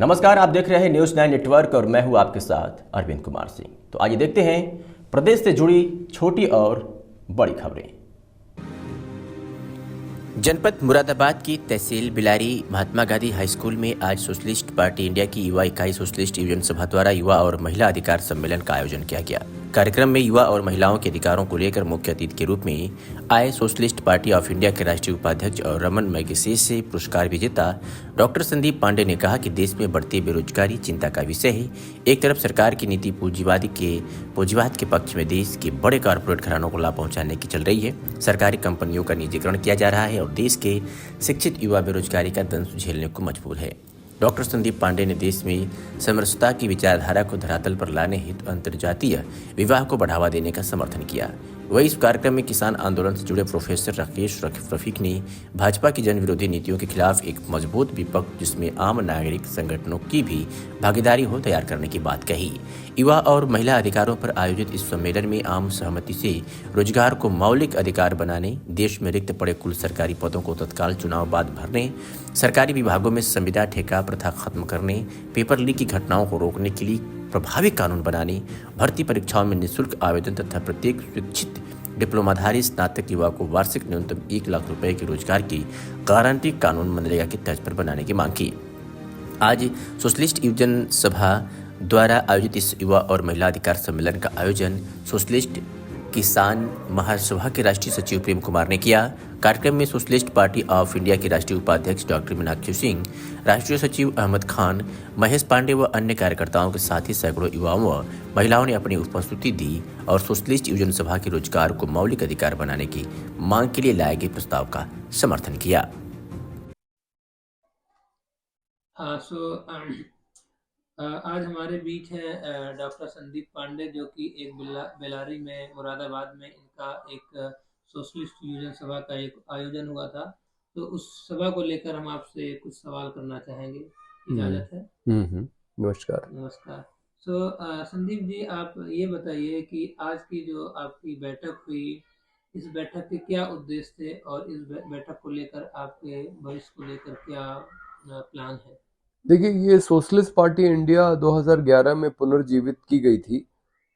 नमस्कार, आप देख रहे हैं न्यूज़ 9 नेटवर्क और मैं हूं आपके साथ अरविंद कुमार सिंह। तो आइए देखते हैं प्रदेश से जुड़ी छोटी और बड़ी खबरें। जनपद मुरादाबाद की तहसील बिलारी महात्मा गांधी हाई स्कूल में आज सोशलिस्ट पार्टी इंडिया की युवा इकाई सोशलिस्ट युवजन सभा द्वारा युवा और महिला अधिकार सम्मेलन का आयोजन किया गया। कार्यक्रम में युवा और महिलाओं के अधिकारों को लेकर मुख्य अतिथि के रूप में आए सोशलिस्ट पार्टी ऑफ इंडिया के राष्ट्रीय उपाध्यक्ष और रमन मैगसेसे पुरस्कार विजेता डॉक्टर संदीप पांडे ने कहा कि देश में बढ़ती बेरोजगारी चिंता का विषय है। एक तरफ सरकार की नीति पूंजीवाद के पक्ष में देश के बड़े कॉरपोरेट घरानों को लाभ पहुंचाने की चल रही है। सरकारी कंपनियों का निजीकरण किया जा रहा है और देश के शिक्षित युवा बेरोजगारी का दंश झेलने को मजबूर है। डॉक्टर संदीप पांडे ने देश में समरसता की विचारधारा को धरातल पर लाने हेतु अंतर्जातीय विवाह को बढ़ावा देने का समर्थन किया। वही इस कार्यक्रम में किसान आंदोलन से जुड़े प्रोफेसर राकेश रफीक ने भाजपा की जन विरोधी नीतियों के खिलाफ एक मजबूत विपक्ष जिसमें आम नागरिक संगठनों की भी भागीदारी हो तैयार करने की बात कही। युवा और महिला अधिकारों पर आयोजित इस सम्मेलन में आम सहमति से रोजगार को मौलिक अधिकार बनाने, देश में रिक्त पड़े कुल सरकारी पदों को तत्काल चुनाव बाद भरने, सरकारी विभागों में संविदा ठेका प्रथा खत्म करने, पेपर लीक की घटनाओं को रोकने के लिए प्रभावी कानून बनाने, भर्ती परीक्षाओं में निःशुल्क आवेदन तथा प्रत्येक शिक्षित डिप्लोमाधारी स्नातक युवा को वार्षिक न्यूनतम 1 लाख रुपए के रोजगार की गारंटी कानून मनरेगा की तर्ज पर बनाने की मांग की। आज सोशलिस्ट युवजन सभा द्वारा आयोजित इस युवा और महिला अधिकार सम्मेलन का आयोजन सोशलिस्ट किसान महासभा के राष्ट्रीय सचिव प्रेम कुमार ने किया। कार्यक्रम में सोशलिस्ट पार्टी ऑफ इंडिया के राष्ट्रीय उपाध्यक्ष डॉक्टर मीनाक्षी सिंह, राष्ट्रीय सचिव अहमद खान, महेश पांडे व अन्य कार्यकर्ताओं के साथ ही सैकड़ों युवाओं व महिलाओं ने अपनी उपस्थिति दी और सोशलिस्ट युवजन सभा के रोजगार को मौलिक अधिकार बनाने की मांग के लिए लाए गए प्रस्ताव का समर्थन किया। आज हमारे बीच है डॉक्टर संदीप पांडे, जो कि एक बेलारी में मुरादाबाद में इनका एक सोशलिस्ट युवजन सभा का एक आयोजन हुआ था। तो उस सभा को लेकर हम आपसे कुछ सवाल करना चाहेंगे, इजाजत है? नमस्कार। नमस्कार। संदीप जी, आप ये बताइए कि आज की जो आपकी बैठक हुई, इस बैठक के क्या उद्देश्य थे और इस बैठक को लेकर आपके भविष्य को लेकर क्या प्लान है? देखिए, ये सोशलिस्ट पार्टी इंडिया 2011 में पुनर्जीवित की गई थी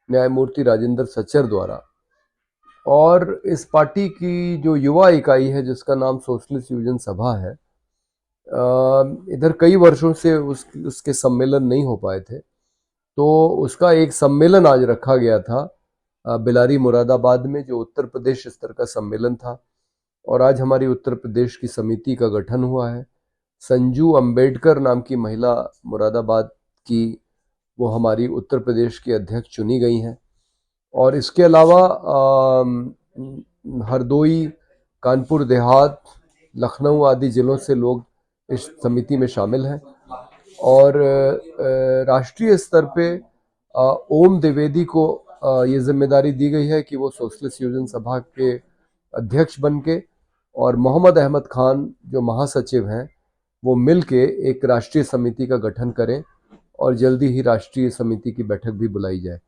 न्यायमूर्ति राजेंद्र सच्चर द्वारा, और इस पार्टी की जो युवा इकाई है जिसका नाम सोशलिस्ट युवजन सभा है, इधर कई वर्षों से उसके सम्मेलन नहीं हो पाए थे। तो उसका एक सम्मेलन आज रखा गया था बिलारी मुरादाबाद में, जो उत्तर प्रदेश स्तर का सम्मेलन था। और आज हमारी उत्तर प्रदेश की समिति का गठन हुआ है। संजू अंबेडकर नाम की महिला मुरादाबाद की, वो हमारी उत्तर प्रदेश की अध्यक्ष चुनी गई हैं। और इसके अलावा हरदोई, कानपुर देहात, लखनऊ आदि जिलों से लोग इस समिति में शामिल हैं। और राष्ट्रीय स्तर पे ओम द्विवेदी को ये जिम्मेदारी दी गई है कि वो सोशलिस्ट युवजन सभा के अध्यक्ष बन के, और मोहम्मद अहमद खान जो महासचिव हैं, वो मिल के एक राष्ट्रीय समिति का गठन करें और जल्दी ही राष्ट्रीय समिति की बैठक भी बुलाई जाए।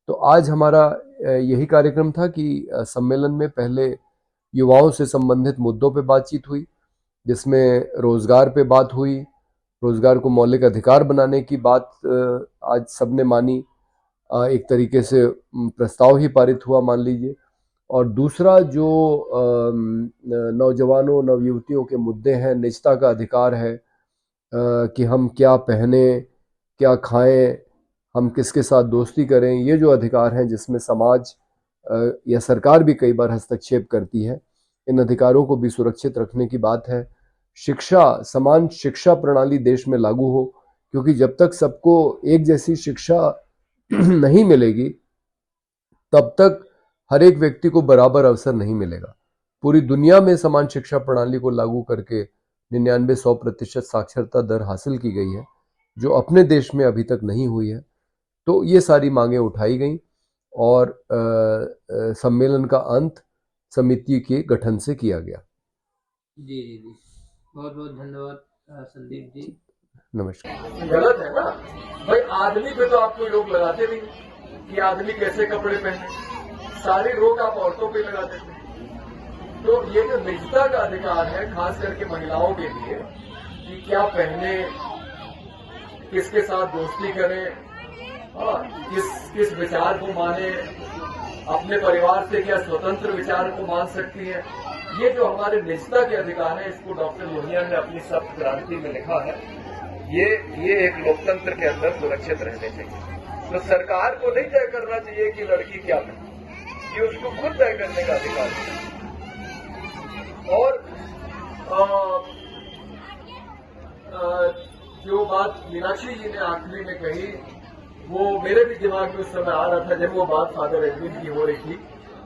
तो आज हमारा यही कार्यक्रम था कि सम्मेलन में पहले युवाओं से संबंधित मुद्दों पे बातचीत हुई, जिसमें रोजगार पे बात हुई, रोजगार को मौलिक अधिकार बनाने की बात आज सबने मानी, एक तरीके से प्रस्ताव ही पारित हुआ मान लीजिए। और दूसरा जो नौजवानों नवयुवतियों के मुद्दे हैं, निजता का अधिकार है कि हम क्या पहने, क्या खाएं, हम किसके साथ दोस्ती करें, ये जो अधिकार हैं जिसमें समाज या सरकार भी कई बार हस्तक्षेप करती है, इन अधिकारों को भी सुरक्षित रखने की बात है। शिक्षा, समान शिक्षा प्रणाली देश में लागू हो, क्योंकि जब तक सबको एक जैसी शिक्षा नहीं मिलेगी तब तक हर एक व्यक्ति को बराबर अवसर नहीं मिलेगा। पूरी दुनिया में समान शिक्षा प्रणाली को लागू करके 99-100% साक्षरता दर हासिल की गई है, जो अपने देश में अभी तक नहीं हुई है। तो ये सारी मांगें उठाई गई और सम्मेलन का अंत समिति के गठन से किया गया। जी जी जी, बहुत बहुत धन्यवाद संदीप जी। नमस्कार। गलत है ना भाई, आदमी पे तो आपको रोक लगाते नहीं कि आदमी कैसे कपड़े पहने, सारी रोक आप औरतों पे लगा देते हैं। तो ये जो निजता का अधिकार है, खास करके महिलाओं के लिए, कि क्या पहने, किसके साथ दोस्ती करें, किस विचार को माने, अपने परिवार से क्या स्वतंत्र विचार को मान सकती है। ये जो हमारे निजता के अधिकार है, इसको डॉक्टर लोहिया ने अपनी सप्त क्रांति में लिखा है। ये एक लोकतंत्र के अंदर सुरक्षित रहने चाहिए। तो सरकार को नहीं तय करना चाहिए कि लड़की क्या करे, ये उसको खुद तय करने का अधिकार है। और जो बात मीनाक्षी जी ने आखिरी में कही, वो मेरे भी दिमाग में उस समय आ रहा था जब वो बात फादर एडविन की हो रही थी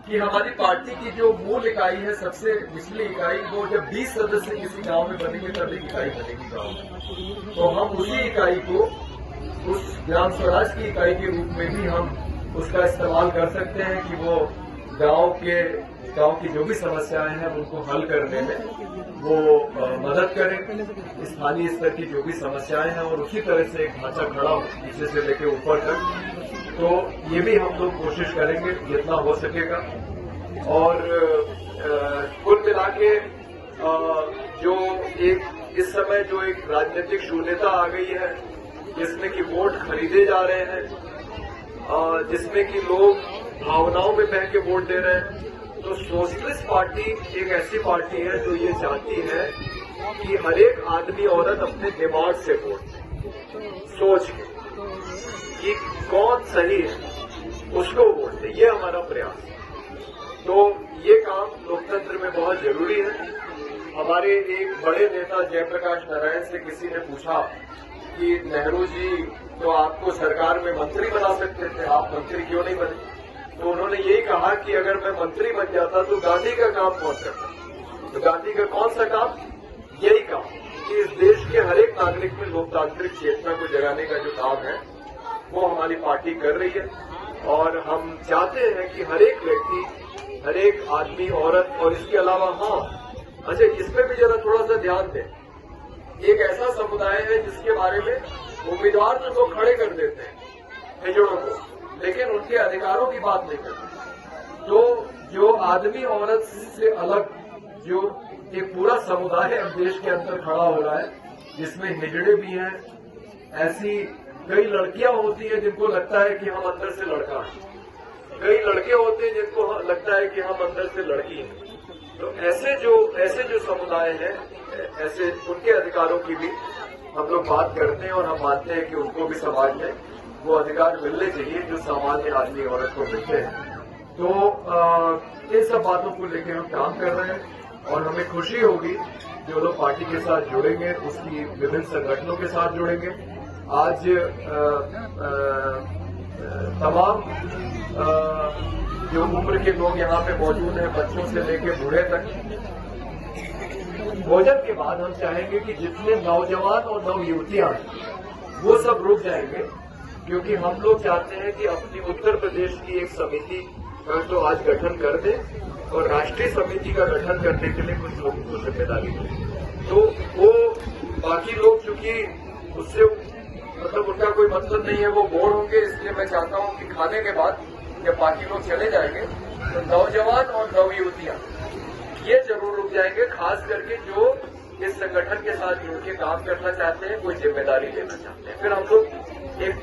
कि हमारी पार्टी की जो मूल इकाई है, सबसे निचली इकाई, वो जब 20 सदस्य किसी गांव में बनेंगे तब एक इकाई बनेगी गांव में। तो हम उसी इकाई को उस ग्राम स्वराज की इकाई के रूप में भी हम उसका इस्तेमाल कर सकते हैं कि वो गांव की जो भी समस्याएं हैं उनको हल करने में वो मदद करें, स्थानीय स्तर की जो भी समस्याएं हैं, और उसी तरह से एक ढांचा खड़ा हो नीचे से लेकर ऊपर तक। तो ये भी हम लोग कोशिश करेंगे जितना हो सकेगा। और कुल मिला के जो इस समय जो एक राजनीतिक शून्यता आ गई है, जिसमें कि वोट खरीदे जा रहे हैं, जिसमें कि लोग भावनाओं में बह के वोट दे रहे हैं, तो सोशलिस्ट पार्टी एक ऐसी पार्टी है जो ये चाहती है कि हर एक आदमी औरत अपने दिमाग से वोट दे, सोच के कि कौन सही है उसको वोट दे। ये हमारा प्रयास है। तो ये काम लोकतंत्र में बहुत जरूरी है। हमारे एक बड़े नेता जयप्रकाश नारायण से किसी ने पूछा कि नेहरू जी तो आपको सरकार में मंत्री बना सकते थे, आप मंत्री क्यों नहीं बने? तो उन्होंने यही कहा कि अगर मैं मंत्री बन जाता तो गांधी का काम कौन करता? तो गांधी का कौन सा काम? यही काम कि इस देश के हर एक नागरिक में लोकतांत्रिक चेतना को जगाने का जो काम है वो हमारी पार्टी कर रही है। और हम चाहते हैं कि हर एक व्यक्ति, हर एक आदमी, औरत, और इसके अलावा अच्छा इसमें भी जरा थोड़ा सा ध्यान दें, एक ऐसा समुदाय है जिसके बारे में उम्मीदवार तो लोग खड़े कर देते हैं हिजड़ों को, लेकिन उनके अधिकारों की बात नहीं करते। तो जो आदमी औरत से अलग जो एक पूरा समुदाय अब देश के अंदर खड़ा हो रहा है, जिसमें हिजड़े भी हैं, ऐसी कई लड़कियां होती हैं जिनको लगता है कि हम अंदर से लड़का हैं, कई लड़के होते हैं जिनको लगता है कि हम अंदर से लड़की हैं। तो ऐसे जो समुदाय हैं, ऐसे उनके अधिकारों की भी हम लोग बात करते हैं, और हम मानते हैं कि उनको भी समाज में वो अधिकार मिलने चाहिए जो सामान्य आदमी औरत को मिलते हैं। तो इन सब बातों को लेकर हम काम कर रहे हैं, और हमें खुशी होगी जो लोग पार्टी के साथ जुड़ेंगे, उसकी विभिन्न संगठनों के साथ जुड़ेंगे। आज तमाम जो उम्र के लोग यहाँ पे मौजूद हैं, बच्चों से लेकर बूढ़े तक, भोजन के बाद हम चाहेंगे कि जितने नौजवान और नवयुवतियां वो सब रुक जाएंगे, क्योंकि हम लोग चाहते हैं कि अपनी उत्तर प्रदेश की एक समिति का तो आज गठन कर दें, और राष्ट्रीय समिति का गठन करने के लिए कुछ लोगों को जिम्मेदारी दें। तो वो बाकी लोग चूंकि उससे मतलब उनका कोई मतलब नहीं है, वो बोर होंगे, इसलिए मैं चाहता हूं कि खाने के बाद जब बाकी लोग चले जाएंगे तो नौजवान और नवयुवतियां ये जरूर रुक जाएंगे, खास करके जो इस संगठन के साथ जुड़ के काम करना चाहते हैं, कोई जिम्मेदारी लेना चाहते हैं। फिर हम लोग एक